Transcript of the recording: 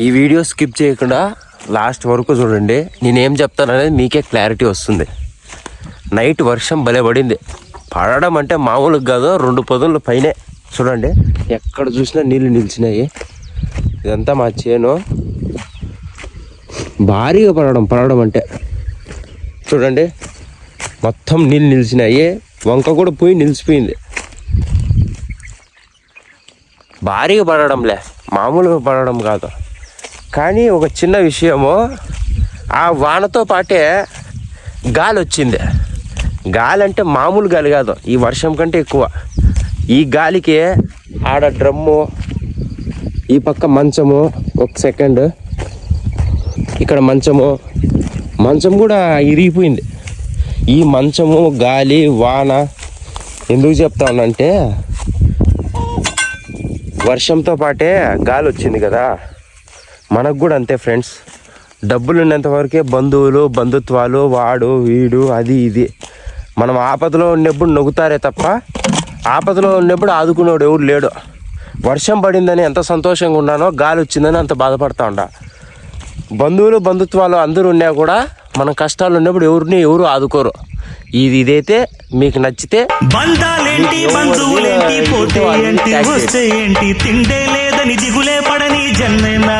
ఈ video skip చేయకుండా last వరకు చూడండి. నేనేం చెప్తాననేది మీకే క్లారిటీ వస్తుంది. నైట్ వర్షం భలే పడింది. పడడం అంటే మామూలుగా కాదు, 2 పొదుల పైనే. చూడండి ఎక్కడ చూసినా నీళ్ళు నిలిచినాయి. ఇదంతా మా చేను. భారీగా పడడం అంటే చూడండి మొత్తం నీళ్ళు నిలిచినాయి. వంక కూడా పోయి నిలిచిపోయింది. భారీగా పడడంలే, మామూలుగా పడడం కాదు. కానీ ఒక చిన్న విషయము, ఆ వానతో పాటే గాలి వచ్చింది. గాలి అంటే మామూలు గాలి కాదు, ఈ వర్షం కంటే ఎక్కువ. ఈ గాలికి ఆడ డ్రమ్ము, ఈ పక్క మంచము, ఒక సెకండ్ ఇక్కడ మంచం కూడా ఇరిగిపోయింది. ఈ మంచము, గాలి, వాన ఎందుకు చెప్తానంటే వర్షంతో పాటే గాలి వచ్చింది కదా. మనకు కూడా అంతే ఫ్రెండ్స్. డబ్బులు ఉన్నంత వరకే బంధువులు, బంధుత్వాలు, వాడు వీడు అది ఇది. మనం ఆపదలో ఉన్నప్పుడు నవ్వుతారే తప్ప ఆపదలో ఉన్నప్పుడు ఆదుకునేవాడు ఎవరు లేడు. వర్షం పడిందని ఎంత సంతోషంగా ఉన్నానో, గాలి వచ్చిందని అంత బాధపడతా ఉండా. బంధువులు, బంధుత్వాలు అందరూ ఉన్నా కూడా మనం కష్టాలు ఉన్నప్పుడు ఎవరు ఆదుకోరు. ఇదైతే మీకు నచ్చితే బంధాలేంటి, బంధువులేంటి, పోతే ఏంటి, వస్తే ఏంటి, తిండే లేదని దిగులే పడని జన్మే.